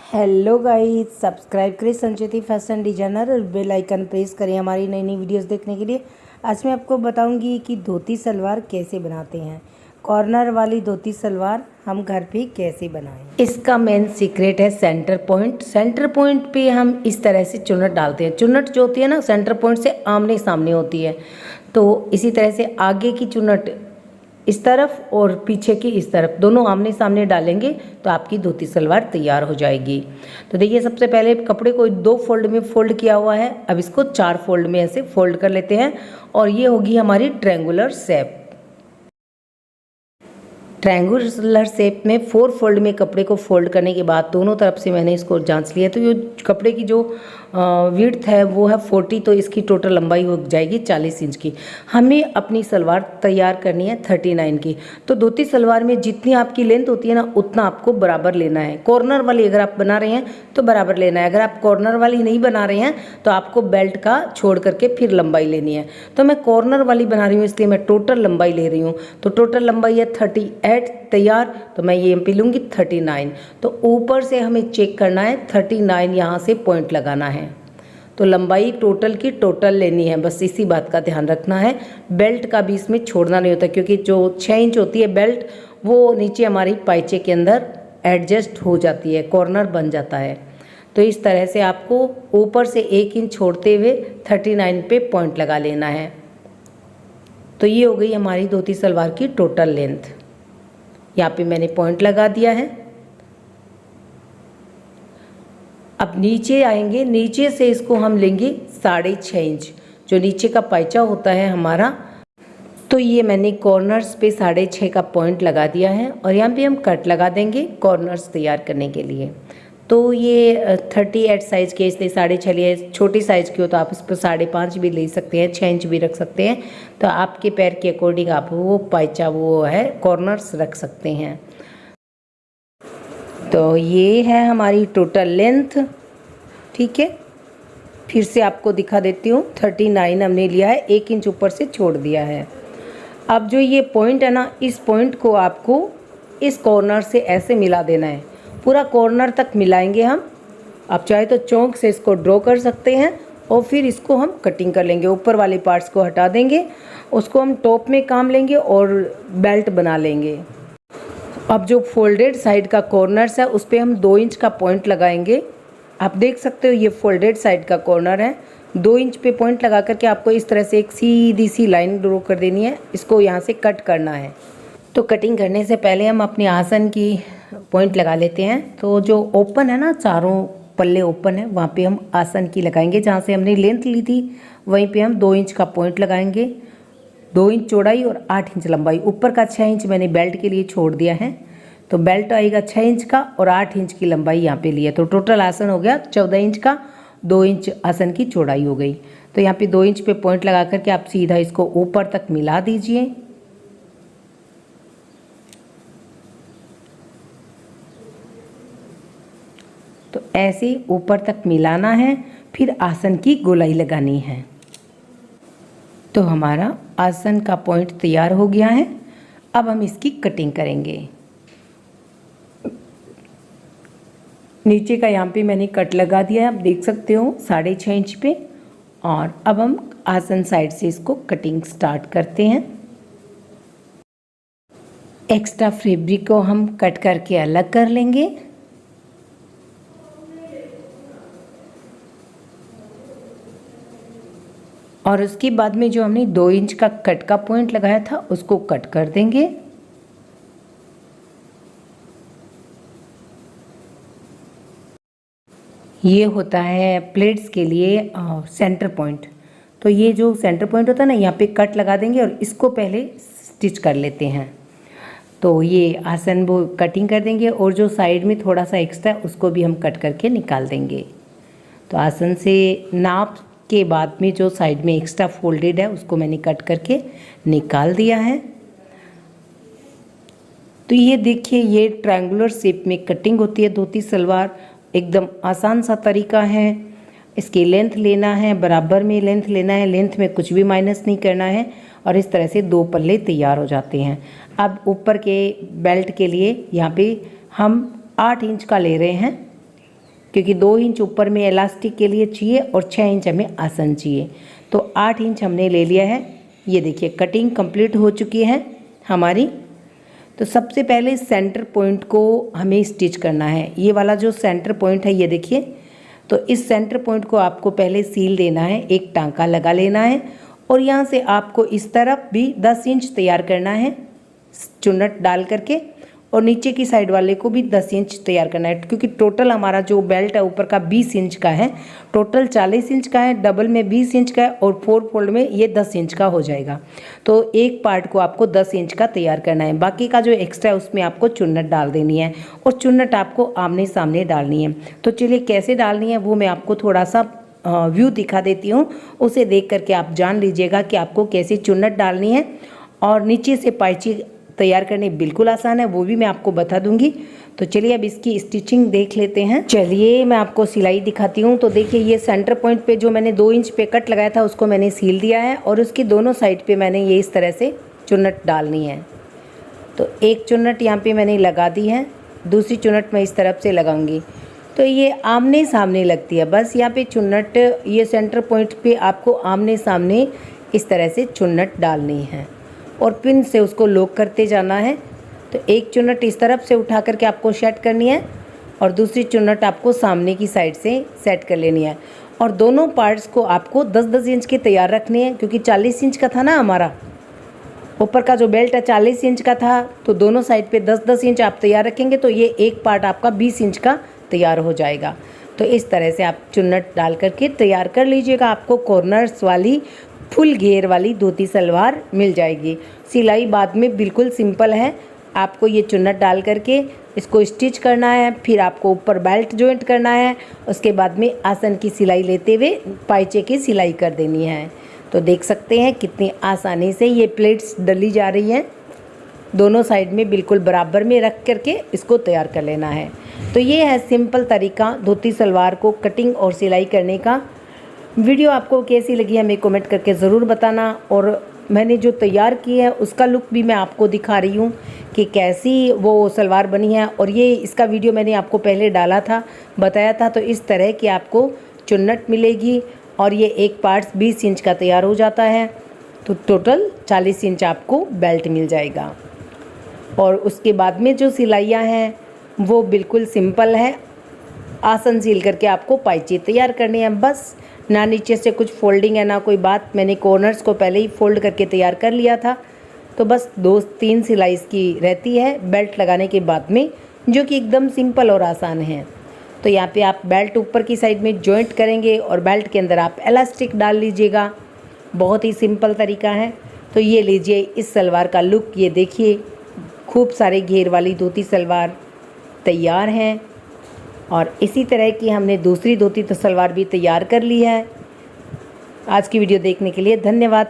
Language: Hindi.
हेलो गाइस, सब्सक्राइब करें संचिति फैशन डिजाइनर और बेल आइकन प्रेस करें हमारी नई नई वीडियोस देखने के लिए। आज मैं आपको बताऊंगी कि धोती सलवार कैसे बनाते हैं। कॉर्नर वाली धोती सलवार हम घर पे कैसे बनाएं। इसका मेन सीक्रेट है सेंटर पॉइंट। सेंटर पॉइंट पे हम इस तरह से चुन्नट डालते हैं। चुन्नट जो होती है ना, सेंटर पॉइंट से आमने सामने होती है। तो इसी तरह से आगे की चुन्नट इस तरफ और पीछे की इस तरफ, दोनों आमने सामने डालेंगे तो आपकी धोती सलवार तैयार हो जाएगी। तो देखिए, सबसे पहले कपड़े को 2 फोल्ड में फोल्ड किया हुआ है। अब इसको 4 फोल्ड में ऐसे फोल्ड कर लेते हैं और ये होगी हमारी ट्रायंगुलर शेप। ट्रायंगुलर शेप में 4 फोल्ड में कपड़े को फोल्ड करने के बाद दोनों तरफ से मैंने इसको जांच लिया। तो ये कपड़े की जो विड्थ है वो है 40, तो इसकी टोटल लंबाई हो जाएगी 40 इंच की। हमें अपनी सलवार तैयार करनी है 39 की। तो धोती सलवार में जितनी आपकी लेंथ होती है ना, उतना आपको बराबर लेना है। कॉर्नर वाली अगर आप बना रहे हैं तो बराबर लेना है। अगर आप कॉर्नर वाली नहीं बना रहे हैं तो आपको बेल्ट का छोड़ करके फिर लंबाई लेनी है। तो मैं कॉर्नर वाली बना रही हूँ, इसलिए मैं टोटल लंबाई ले रही हूँ। तो टोटल लंबाई है 38 तैयार, तो मैं ये पे लूँगी 39। तो ऊपर से हमें चेक करना है 39, यहाँ से पॉइंट लगाना है। तो लंबाई टोटल की टोटल लेनी है, बस इसी बात का ध्यान रखना है। बेल्ट का भी इसमें छोड़ना नहीं होता, क्योंकि जो 6 इंच होती है बेल्ट, वो नीचे हमारी पाइचे के अंदर एडजस्ट हो जाती है, कॉर्नर बन जाता है। तो इस तरह से आपको ऊपर से 1 इंच छोड़ते हुए 39 पे पॉइंट लगा लेना है। तो ये हो गई हमारी धोती सलवार की टोटल लेंथ। यहाँ पे मैंने पॉइंट लगा दिया है। अब नीचे आएंगे, नीचे से इसको हम लेंगे 6.5 इंच, जो नीचे का पाइचा होता है हमारा। तो ये मैंने कॉर्नर्स पे 6.5 का पॉइंट लगा दिया है और यहाँ पे हम कट लगा देंगे कॉर्नर्स तैयार करने के लिए। तो ये 38 साइज़ के, इसलिए 6.5 लिए। छोटी साइज़ की हो तो आप इस पर 5.5 भी ले सकते हैं, 6 इंच भी रख सकते हैं। तो आपके पैर के अकॉर्डिंग आप वो पाइचा वो है कॉर्नर्स रख सकते हैं। तो ये है हमारी टोटल लेंथ, ठीक है। फिर से आपको दिखा देती हूँ। 39 हमने लिया है, 1 इंच ऊपर से छोड़ दिया है। अब जो ये पॉइंट है ना, इस पॉइंट को आपको इस कॉर्नर से ऐसे मिला देना है। पूरा कॉर्नर तक मिलाएंगे हम। आप चाहे तो चौक से इसको ड्रॉ कर सकते हैं और फिर इसको हम कटिंग कर लेंगे। ऊपर वाले पार्ट्स को हटा देंगे, उसको हम टॉप में काम लेंगे और बेल्ट बना लेंगे। अब जो फोल्डेड साइड का कॉर्नर्स है उस पर हम 2 इंच का पॉइंट लगाएंगे। आप देख सकते हो ये फोल्डेड साइड का कॉर्नर है। 2 इंच पे पॉइंट लगा करके आपको इस तरह से एक सीधी सी लाइन ड्रॉ कर देनी है। इसको यहाँ से कट करना है। तो कटिंग करने से पहले हम अपने आसन की पॉइंट लगा लेते हैं। तो जो ओपन है ना, चारों पल्ले ओपन है, वहाँ पे हम आसन की लगाएंगे। जहाँ से हमने लेंथ ली थी वहीं पे हम 2 इंच का पॉइंट लगाएंगे। 2 इंच चौड़ाई और 8 इंच लंबाई। ऊपर का 6 इंच मैंने बेल्ट के लिए छोड़ दिया है। तो बेल्ट आएगा 6 इंच का और 8 इंच की लंबाई यहाँ पे ली है। तो टोटल आसन हो गया 14 इंच का। 2 इंच आसन की चौड़ाई हो गई। तो यहाँ पे 2 इंच पे पॉइंट लगा करके आप सीधा इसको ऊपर तक मिला दीजिए। तो ऐसे ऊपर तक मिलाना है, फिर आसन की गोलाई लगानी है। तो हमारा आसन का पॉइंट तैयार हो गया है। अब हम इसकी कटिंग करेंगे। नीचे का यहाँ पे मैंने कट लगा दिया है, आप देख सकते हो 6.5 इंच पे। और अब हम आसन साइड से इसको कटिंग स्टार्ट करते हैं। एक्स्ट्रा फैब्रिक को हम कट करके अलग कर लेंगे। और उसके बाद में जो हमने 2 इंच का कट का पॉइंट लगाया था उसको कट कर देंगे। ये होता है प्लेट्स के लिए सेंटर पॉइंट। तो ये जो सेंटर पॉइंट होता है ना, यहाँ पे कट लगा देंगे और इसको पहले स्टिच कर लेते हैं। तो ये आसन वो कटिंग कर देंगे और जो साइड में थोड़ा सा एक्स्ट्रा उसको भी हम कट करके निकाल देंगे। तो आसन से नाप के बाद में जो साइड में एक्स्ट्रा फोल्डेड है उसको मैंने कट करके निकाल दिया है। तो ये देखिए, ये ट्रायंगुलर शेप में कटिंग होती है धोती सलवार। एकदम आसान सा तरीका है। इसकी लेंथ लेना है, बराबर में लेंथ लेना है, लेंथ में कुछ भी माइनस नहीं करना है। और इस तरह से 2 पल्ले तैयार हो जाते हैं। अब ऊपर के बेल्ट के लिए यहाँ पे हम 8 इंच का ले रहे हैं। क्योंकि 2 इंच ऊपर में इलास्टिक के लिए चाहिए और 6 इंच हमें आसन चाहिए। तो 8 इंच हमने ले लिया है। ये देखिए कटिंग कंप्लीट हो चुकी है हमारी। तो सबसे पहले सेंटर पॉइंट को हमें स्टिच करना है। ये वाला जो सेंटर पॉइंट है ये देखिए, तो इस सेंटर पॉइंट को आपको पहले सील देना है, एक टांका लगा लेना है और यहाँ से आपको इस तरफ भी 10 इंच तैयार करना है चुन्नट डाल करके, और नीचे की साइड वाले को भी 10 इंच तैयार करना है। क्योंकि टोटल हमारा जो बेल्ट है ऊपर का 20 इंच का है, टोटल 40 इंच का है, डबल में 20 इंच का है और 4 फोल्ड में ये 10 इंच का हो जाएगा। तो एक पार्ट को आपको 10 इंच का तैयार करना है, बाकी का जो एक्स्ट्रा है उसमें आपको चुन्नट डाल देनी है और चुन्नट आपको आमने सामने डालनी है। तो चलिए कैसे डालनी है वो मैं आपको थोड़ा सा व्यू दिखा देती हूँ, उसे देख करके आप जान लीजिएगा कि आपको कैसे चुन्नट डालनी है। और नीचे से पाइची तैयार करनी बिल्कुल आसान है, वो भी मैं आपको बता दूंगी। तो चलिए अब इसकी स्टिचिंग देख लेते हैं। चलिए मैं आपको सिलाई दिखाती हूँ। तो देखिए ये सेंटर पॉइंट पे जो मैंने 2 इंच पे कट लगाया था उसको मैंने सील दिया है और उसकी दोनों साइड पे मैंने ये इस तरह से चुन्नट डालनी है। तो एक चुन्नट यहाँ पे मैंने लगा दी है, दूसरी चुन्नट मैं इस तरफ से लगाऊंगी। तो ये आमने सामने लगती है, बस यहाँ पे चुन्नट ये सेंटर पॉइंट पे आपको आमने सामने इस तरह से चुन्नट डालनी है और पिन से उसको लॉक करते जाना है। तो एक चुन्नट इस तरफ से उठा करके आपको सेट करनी है और दूसरी चुन्नट आपको सामने की साइड से सेट कर लेनी है। और दोनों पार्ट्स को आपको 10-10 इंच के तैयार रखने हैं, क्योंकि 40 इंच का था ना हमारा ऊपर का जो बेल्ट है 40 इंच का था, तो दोनों साइड पे 10-10 इंच आप तैयार रखेंगे तो ये एक पार्ट आपका 20 इंच का तैयार हो जाएगा। तो इस तरह से आप चुन्नट डाल करके तैयार कर लीजिएगा, आपको कॉर्नर्स वाली फुल घेर वाली धोती सलवार मिल जाएगी। सिलाई बाद में बिल्कुल सिंपल है, आपको ये चुन्नट डाल करके इसको स्टिच करना है, फिर आपको ऊपर बेल्ट जॉइंट करना है, उसके बाद में आसन की सिलाई लेते हुए पाइचे की सिलाई कर देनी है। तो देख सकते हैं कितनी आसानी से ये प्लेट्स डली जा रही हैं, दोनों साइड में बिल्कुल बराबर में रख करके इसको तैयार कर लेना है। तो ये है सिंपल तरीका धोती सलवार को कटिंग और सिलाई करने का। वीडियो आपको कैसी लगी हमें कमेंट करके ज़रूर बताना, और मैंने जो तैयार की है उसका लुक भी मैं आपको दिखा रही हूँ कि कैसी वो सलवार बनी है। और ये इसका वीडियो मैंने आपको पहले डाला था, बताया था। तो इस तरह की आपको चुन्नट मिलेगी और ये एक पार्ट्स 20 इंच का तैयार हो जाता है, तो टोटल 40 इंच आपको बेल्ट मिल जाएगा। और उसके बाद में जो सिलाइयाँ हैं वो बिल्कुल सिंपल है, आसन सील करके आपको पाइचे तैयार करनी है बस, ना नीचे से कुछ फोल्डिंग है ना कोई बात। मैंने कॉर्नर्स को पहले ही फोल्ड करके तैयार कर लिया था, तो बस 2-3 सिलाई की रहती है बेल्ट लगाने के बाद में, जो कि एकदम सिंपल और आसान है। तो यहाँ पे आप बेल्ट ऊपर की साइड में जॉइंट करेंगे और बेल्ट के अंदर आप इलास्टिक डाल लीजिएगा, बहुत ही सिंपल तरीका है। तो ये लीजिए इस सलवार का लुक, ये देखिए खूब सारे घेर वाली धोती सलवार तैयार हैं। और इसी तरह की हमने दूसरी धोती सलवार भी तैयार कर ली है। आज की वीडियो देखने के लिए धन्यवाद।